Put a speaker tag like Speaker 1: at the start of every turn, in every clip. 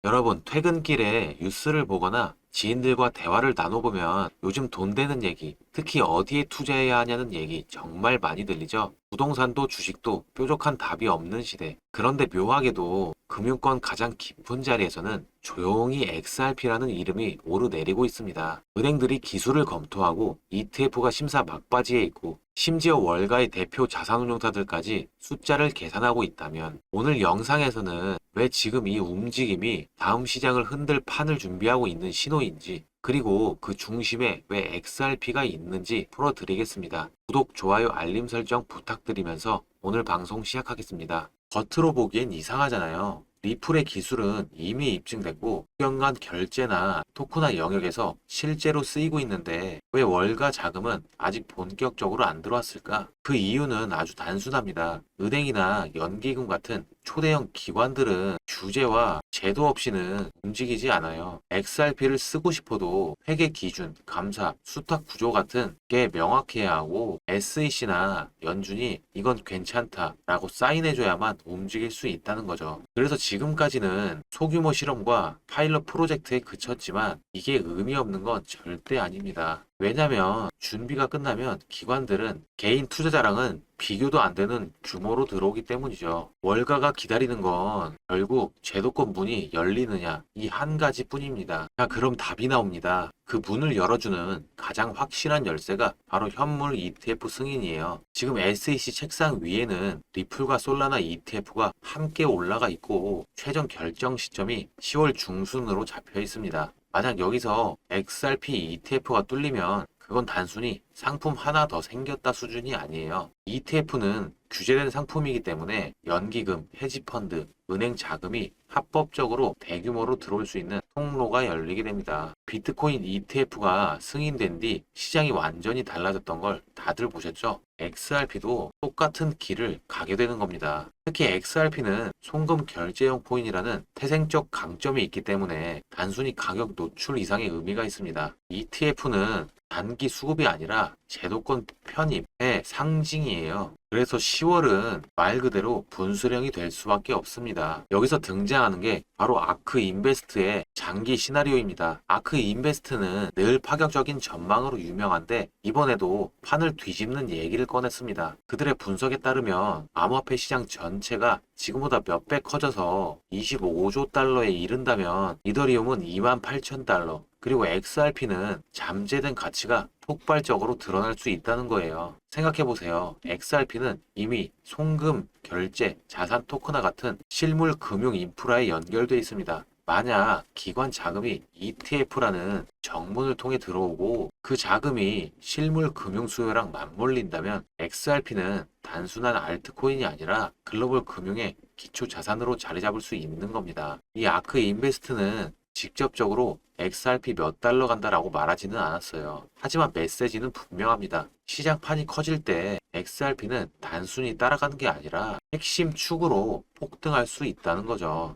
Speaker 1: 여러분, 퇴근길에 뉴스를 보거나 지인들과 대화를 나눠보면 요즘 돈 되는 얘기, 특히 어디에 투자해야 하냐는 얘기 정말 많이 들리죠? 부동산도 주식도 뾰족한 답이 없는 시대. 그런데 묘하게도 금융권 가장 깊은 자리에서는 조용히 XRP라는 이름이 오르내리고 있습니다. 은행들이 기술을 검토하고 ETF가 심사 막바지에 있고 심지어 월가의 대표 자산운용사들까지 숫자를 계산하고 있다면 오늘 영상에서는 왜 지금 이 움직임이 다음 시장을 흔들 판을 준비하고 있는 신호인지, 그리고 그 중심에 왜 XRP가 있는지 풀어드리겠습니다. 구독, 좋아요, 알림 설정 부탁드리면서 오늘 방송 시작하겠습니다. 겉으로 보기엔 이상하잖아요. 리플의 기술은 이미 입증됐고 수년간 결제나 토크나 영역에서 실제로 쓰이고 있는데 왜 월가 자금은 아직 본격적으로 안 들어왔을까? 그 이유는 아주 단순합니다. 은행이나 연기금 같은 초대형 기관들은 규제와 제도 없이는 움직이지 않아요. XRP를 쓰고 싶어도 회계 기준, 감사, 수탁 구조 같은 게 명확해야 하고 SEC나 연준이 이건 괜찮다라고 사인해줘야만 움직일 수 있다는 거죠. 그래서 지금까지는 소규모 실험과 파일럿 프로젝트에 그쳤지만 이게 의미 없는 건 절대 아닙니다. 왜냐면 준비가 끝나면 기관들은 개인 투자자랑은 비교도 안 되는 규모로 들어오기 때문이죠. 월가가 기다리는 건 결국 제도권 문이 열리느냐 이 한 가지 뿐입니다. 자, 그럼 답이 나옵니다. 그 문을 열어주는 가장 확실한 열쇠가 바로 현물 ETF 승인이에요. 지금 SEC 책상 위에는 리플과 솔라나 ETF가 함께 올라가 있고 최종 결정 시점이 10월 중순으로 잡혀 있습니다. 만약 여기서 XRP ETF가 뚫리면 그건 단순히 상품 하나 더 생겼다 수준이 아니에요. ETF는 규제된 상품이기 때문에 연기금, 헤지펀드, 은행 자금이 합법적으로 대규모로 들어올 수 있는 통로가 열리게 됩니다. 비트코인 ETF가 승인된 뒤 시장이 완전히 달라졌던 걸 다들 보셨죠? XRP도 똑같은 길을 가게 되는 겁니다. 특히 XRP는 송금 결제형 코인이라는 태생적 강점이 있기 때문에 단순히 가격 노출 이상의 의미가 있습니다. ETF는 단기 수급이 아니라 제도권 편입의 상징이에요. 그래서 10월은 말 그대로 분수령이 될 수밖에 없습니다. 여기서 등장하는 게 바로 아크 인베스트의 장기 시나리오입니다. 아크 인베스트는 늘 파격적인 전망으로 유명한데 이번에도 판을 뒤집는 얘기를 꺼냈습니다. 그들의 분석에 따르면 암호화폐 시장 전체가 지금보다 몇 배 커져서 25조 달러에 이른다면 이더리움은 28,000달러, 그리고 XRP는 잠재된 가치가 폭발적으로 드러날 수 있다는 거예요. 생각해보세요. XRP는 이미 송금, 결제, 자산 토크나 같은 실물 금융 인프라에 연결되어 있습니다. 만약 기관 자금이 ETF라는 정문을 통해 들어오고 그 자금이 실물 금융 수요랑 맞물린다면 XRP는 단순한 알트코인이 아니라 글로벌 금융의 기초 자산으로 자리 잡을 수 있는 겁니다. 이 아크 인베스트는 직접적으로 XRP 몇 달러 간다라고 말하지는 않았어요. 하지만 메시지는 분명합니다. 시장판이 커질 때 XRP는 단순히 따라가는 게 아니라 핵심 축으로 폭등할 수 있다는 거죠.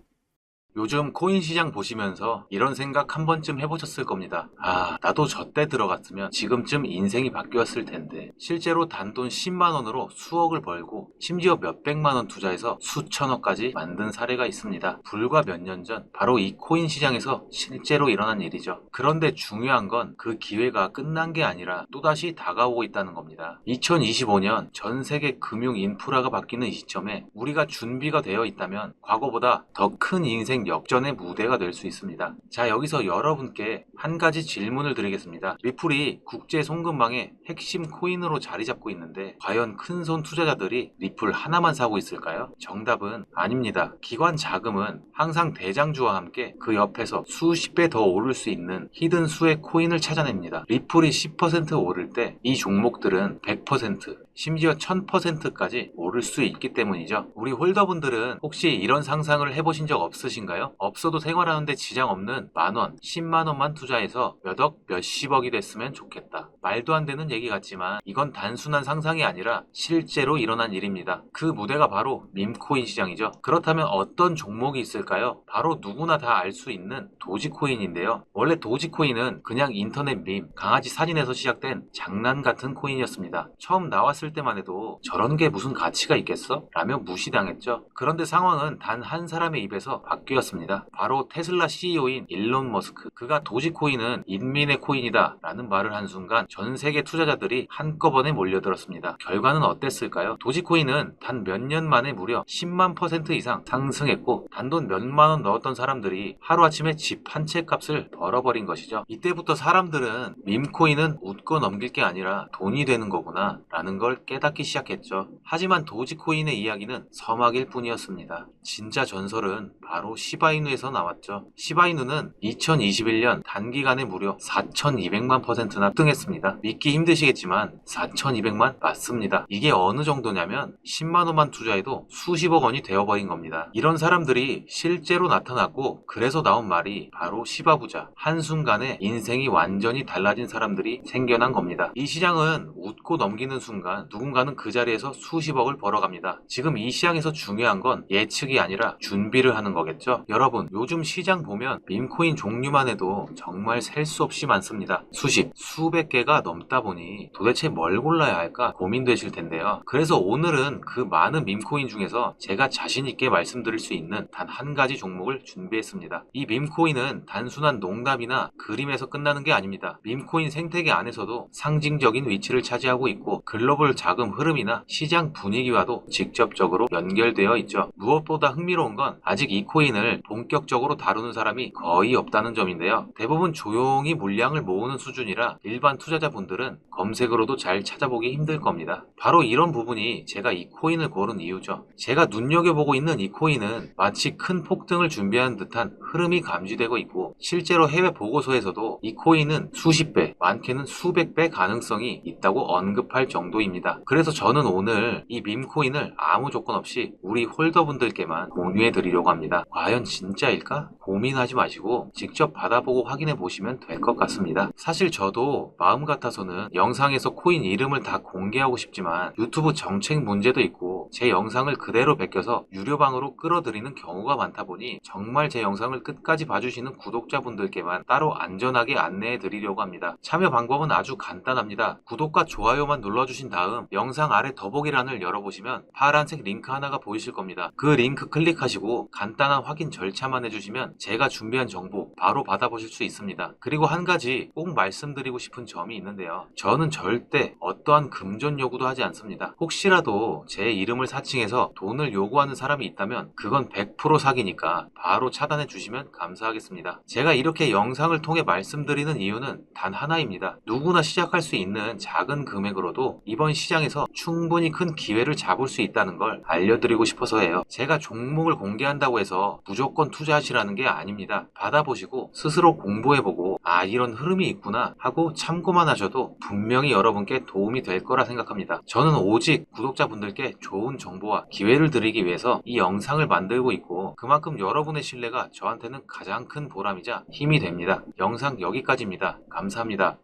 Speaker 1: 요즘 코인 시장 보시면서 이런 생각 한 번쯤 해보셨을 겁니다. 아, 나도 저때 들어갔으면 지금쯤 인생이 바뀌었을 텐데. 실제로 단돈 10만 원으로 수억을 벌고 심지어 몇백만 원 투자해서 수천억까지 만든 사례가 있습니다. 불과 몇 년 전 바로 이 코인 시장에서 실제로 일어난 일이죠. 그런데 중요한 건 그 기회가 끝난 게 아니라 또다시 다가오고 있다는 겁니다. 2025년 전 세계 금융 인프라가 바뀌는 이 시점에 우리가 준비가 되어 있다면 과거보다 더 큰 인생 역전의 무대가 될 수 있습니다. 자, 여기서 여러분께 한 가지 질문을 드리겠습니다. 리플이 국제 송금망의 핵심 코인으로 자리 잡고 있는데 과연 큰손 투자자들이 리플 하나만 사고 있을까요? 정답은 아닙니다. 기관 자금은 항상 대장주와 함께 그 옆에서 수십 배 더 오를 수 있는 히든 수의 코인을 찾아냅니다. 리플이 10% 오를 때 이 종목들은 100%, 심지어 1000%까지 오를 수 있기 때문이죠. 우리 홀더분들은 혹시 이런 상상을 해보신 적 없으신가요? 없어도 생활하는데 지장 없는 만원, 10만원만 투자해서 몇억, 몇십억이 됐으면 좋겠다. 말도 안 되는 얘기 같지만 이건 단순한 상상이 아니라 실제로 일어난 일입니다. 그 무대가 바로 밈코인 시장이죠. 그렇다면 어떤 종목이 있을까요? 바로 누구나 다 알 수 있는 도지코인인데요. 원래 도지코인은 그냥 인터넷 밈, 강아지 사진에서 시작된 장난 같은 코인이었습니다. 처음 나왔을 시작했을 때만 해도 저런 게 무슨 가치가 있겠어? 라며 무시당했죠. 그런데 상황은 단 한 사람의 입에서 바뀌었습니다. 바로 테슬라 CEO인 일론 머스크. 그가 도지코인은 인민의 코인이다 라는 말을 한 순간 전 세계 투자자들이 한꺼번에 몰려들었습니다. 결과는 어땠을까요? 도지코인은 단 몇 년 만에 무려 10만 % 이상 상승했고 단돈 몇만 원 넣었던 사람들이 하루아침에 집 한 채 값을 벌어버린 것이죠. 이때부터 사람들은 밈코인은 웃고 넘길 게 아니라 돈이 되는 거구나 라는 걸 깨닫기 시작했죠. 하지만 도지코인의 이야기는 서막일 뿐이었습니다. 진짜 전설은 바로 시바이누에서 나왔죠. 시바이누는 2021년 단기간에 무려 4200만 %나 등했습니다. 믿기 힘드시겠지만 4200만 맞습니다. 이게 어느 정도냐면 10만 원만 투자해도 수십억 원이 되어버린 겁니다. 이런 사람들이 실제로 나타났고 그래서 나온 말이 바로 시바부자. 한순간에 인생이 완전히 달라진 사람들이 생겨난 겁니다. 이 시장은 웃고 넘기는 순간 누군가는 그 자리에서 수십억을 벌어갑니다. 지금 이 시장에서 중요한 건 예측이 아니라 준비를 하는 거겠죠. 여러분, 요즘 시장 보면 밈코인 종류만 해도 정말 셀 수 없이 많습니다. 수십, 수백 개가 넘다 보니 도대체 뭘 골라야 할까 고민되실 텐데요. 그래서 오늘은 그 많은 밈코인 중에서 제가 자신 있게 말씀드릴 수 있는 단 한 가지 종목을 준비했습니다. 이 밈코인은 단순한 농담이나 그림에서 끝나는 게 아닙니다. 밈코인 생태계 안에서도 상징적인 위치를 차지하고 있고 글로벌 자금 흐름이나 시장 분위기와도 직접적으로 연결되어 있죠. 무엇보다 흥미로운 건 아직 이 코인을 본격적으로 다루는 사람이 거의 없다는 점인데요. 대부분 조용히 물량을 모으는 수준이라 일반 투자자분들은 검색으로도 잘 찾아보기 힘들 겁니다. 바로 이런 부분이 제가 이 코인을 고른 이유죠. 제가 눈여겨보고 있는 이 코인은 마치 큰 폭등을 준비하는 듯한 흐름이 감지되고 있고 실제로 해외 보고서에서도 이 코인은 수십 배, 많게는 수백 배 가능성이 있다고 언급할 정도입니다. 그래서 저는 오늘 이 밈코인을 아무 조건 없이 우리 홀더분들께만 공유해 드리려고 합니다. 과연 진짜일까? 고민하지 마시고 직접 받아보고 확인해 보시면 될 것 같습니다. 사실 저도 마음 같아서는 영상에서 코인 이름을 다 공개하고 싶지만 유튜브 정책 문제도 있고 제 영상을 그대로 베껴서 유료방으로 끌어들이는 경우가 많다 보니 정말 제 영상을 끝까지 봐주시는 구독자분들께만 따로 안전하게 안내해 드리려고 합니다. 참여 방법은 아주 간단합니다. 구독과 좋아요만 눌러주신 다음 영상 아래 더보기란을 열어보시면 파란색 링크 하나가 보이실 겁니다. 그 링크 클릭하시고 간단한 확인 절차만 해주시면 제가 준비한 정보 바로 받아보실 수 있습니다. 그리고 한 가지 꼭 말씀드리고 싶은 점이 있는데요. 저는 절대 어떠한 금전 요구도 하지 않습니다. 혹시라도 제 이름을 사칭해서 돈을 요구하는 사람이 있다면 그건 100% 사기니까 바로 차단해 주시면 감사하겠습니다. 제가 이렇게 영상을 통해 말씀드리는 이유는 단 하나입니다. 누구나 시작할 수 있는 작은 금액으로도 이번 시장에서 충분히 큰 기회를 잡을 수 있다는 걸 알려드리고 싶어서예요. 제가 종목을 공개한다고 해서 무조건 투자하시라는 게 아닙니다. 받아보시고 스스로 공부해보고 아 이런 흐름이 있구나 하고 참고만 하셔도 분명히 여러분께 도움이 될 거라 생각합니다. 저는 오직 구독자분들께 좋은 정보와 기회를 드리기 위해서 이 영상을 만들고 있고 그만큼 여러분의 신뢰가 저한테는 가장 큰 보람이자 힘이 됩니다. 영상 여기까지입니다. 감사합니다.